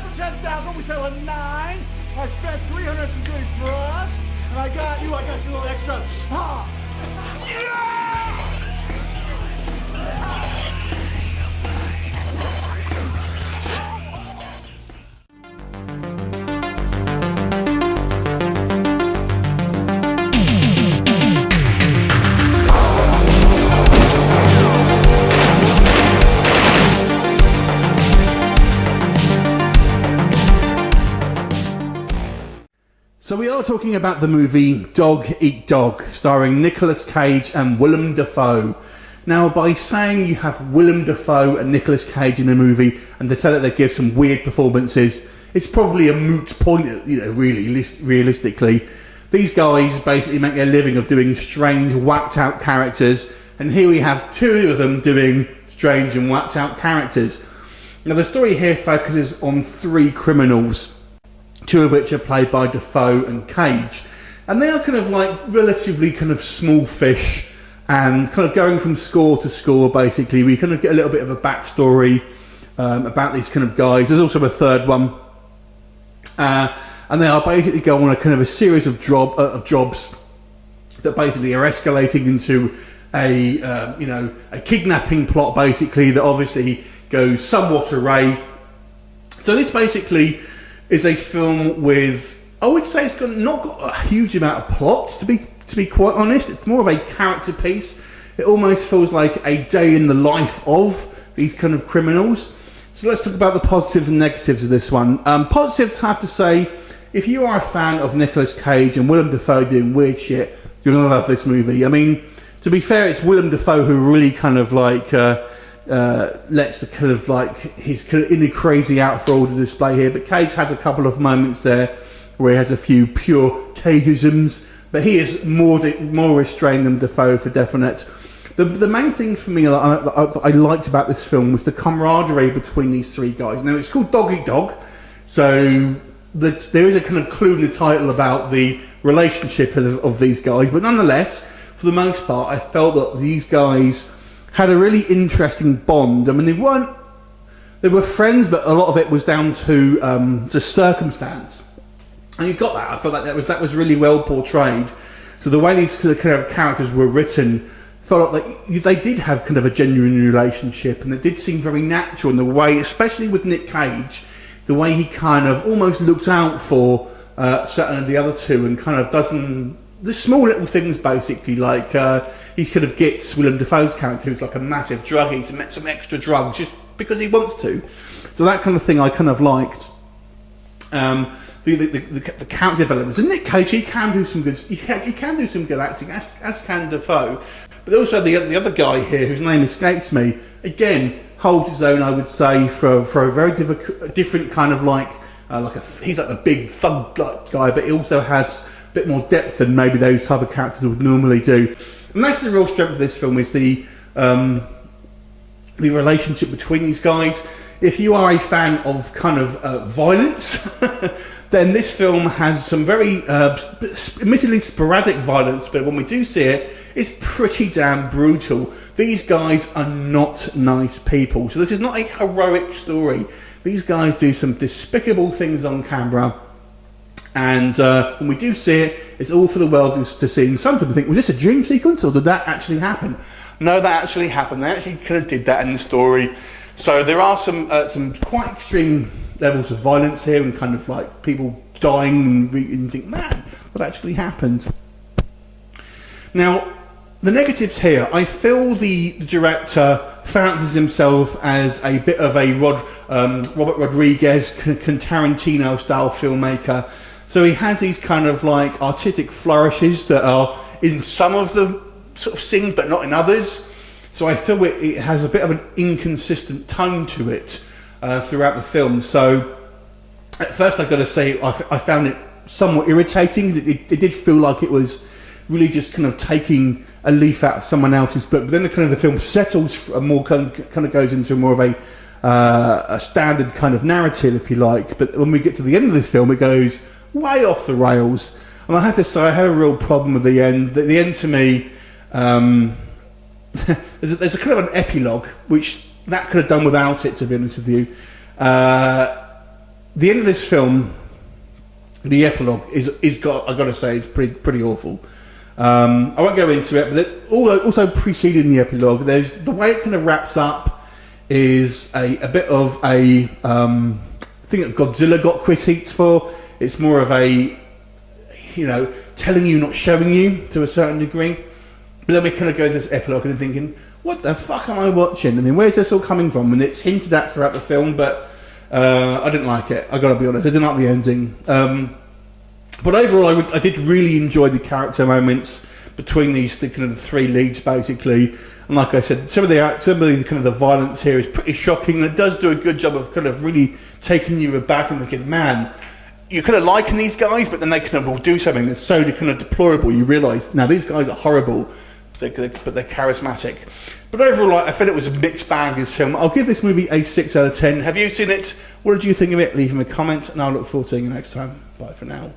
for 10,000. We sell a 9. I spent 300 some goodies for us. And I got you a little extra. Ha! So we are talking about the movie Dog Eat Dog, starring Nicolas Cage and Willem Dafoe. Now, by saying you have Willem Dafoe and Nicolas Cage in a movie, and they say that they give some weird performances, it's probably a moot point, really, realistically. These guys basically make their living of doing strange, whacked-out characters, and here we have two of them doing strange and whacked-out characters. Now, the story here focuses on three criminals, two of which are played by Dafoe and Cage, and they are kind of like relatively kind of small fish, and kind of going from score to score. Basically, we kind of get a little bit of a backstory about these kind of guys. There's also a third one, and they are basically going on a kind of a series of jobs that basically are escalating into a kidnapping plot, basically, that obviously goes somewhat awry. So this basically is a film with, I would say, it's not got a huge amount of plot, to be quite honest. It's more of a character piece. It almost feels like a day in the life of these kind of criminals. So let's talk about the positives and negatives of this one. Positives, I have to say, if you are a fan of Nicolas Cage and Willem Dafoe doing weird shit, you're going to love this movie. I mean, to be fair, it's Willem Dafoe who really kind of like lets the kind of like his kind of inner crazy out for all to display here, but Cage has a couple of moments there where he has a few pure Cageisms, but he is more restrained than Dafoe for definite. The main thing for me that I liked about this film was the camaraderie between these three guys. Now, it's called Dog Eat Dog, so there is a kind of clue in the title about the relationship of these guys, but nonetheless, for the most part, I felt that these guys had a really interesting bond. I mean, they were friends, but a lot of it was down to just circumstance. And you got that. I felt like that was really well portrayed. So the way these kind of characters were written felt like they did have kind of a genuine relationship, and it did seem very natural in the way, especially with Nick Cage, the way he kind of almost looks out for certain of the other two and kind of doesn't. The small little things, basically, like he kind of gets Willem Dafoe's character, who's like a massive druggie, to make some extra drugs just because he wants to. So that kind of thing I kind of liked. The character developments. And Nick Cage, he can do some good acting, as can Dafoe. But also the other guy here, whose name escapes me, again holds his own, I would say, for a very different kind of like he's like the big thug guy, but he also has bit more depth than maybe those type of characters would normally do. And that's the real strength of this film, is the relationship between these guys. If you are a fan of kind of violence, then this film has some very admittedly sporadic violence, but when we do see it, it's pretty damn brutal. These guys are not nice people. So this is not a heroic story. These guys do some despicable things on camera. And when we do see it, it's all for the world to see. And some people think, was this a dream sequence, or did that actually happen? No, that actually happened. They actually kind of did that in the story. So there are some quite extreme levels of violence here, and kind of like people dying, and you think, man, that actually happened. Now, the negatives here, I feel the director fancies himself as a bit of a Robert Rodriguez, Tarantino style filmmaker. So he has these kind of like artistic flourishes that are in some of the sort of scenes, but not in others. So I feel it has a bit of an inconsistent tone to it throughout the film. So at first, I've got to say, I found it somewhat irritating. It did feel like it was really just kind of taking a leaf out of someone else's book. But then the film settles more, kind of goes into more of a standard kind of narrative, if you like. But when we get to the end of this film, it goes way off the rails. And I have to say, I had a real problem with the end. The end to me, there's a kind of an epilogue, which that could have done without it, to be honest with you. the end of this film, the epilogue is got, I got to say, is pretty awful. I won't go into it, but also preceding the epilogue, there's the way it kind of wraps up is a bit of a thing that Godzilla got critiqued for. It's more of a, telling you, not showing you to a certain degree. But then we kind of go to this epilogue and thinking, what the fuck am I watching? I mean, where's this all coming from? And it's hinted at throughout the film, but I didn't like it. I got to be honest, I didn't like the ending. But overall, I did really enjoy the character moments between the three leads, basically. And like I said, some of the kind of the violence here is pretty shocking. And it does do a good job of kind of really taking you aback and thinking, man, you're kind of liking these guys, but then they kind of will do something that's so kind of deplorable. You realise, now these guys are horrible, but they're charismatic. But overall, I feel it was a mixed bag, this film. I'll give this movie a 6 out of 10. Have you seen it? What did you think of it? Leave me a comment, and I'll look forward to seeing you next time. Bye for now.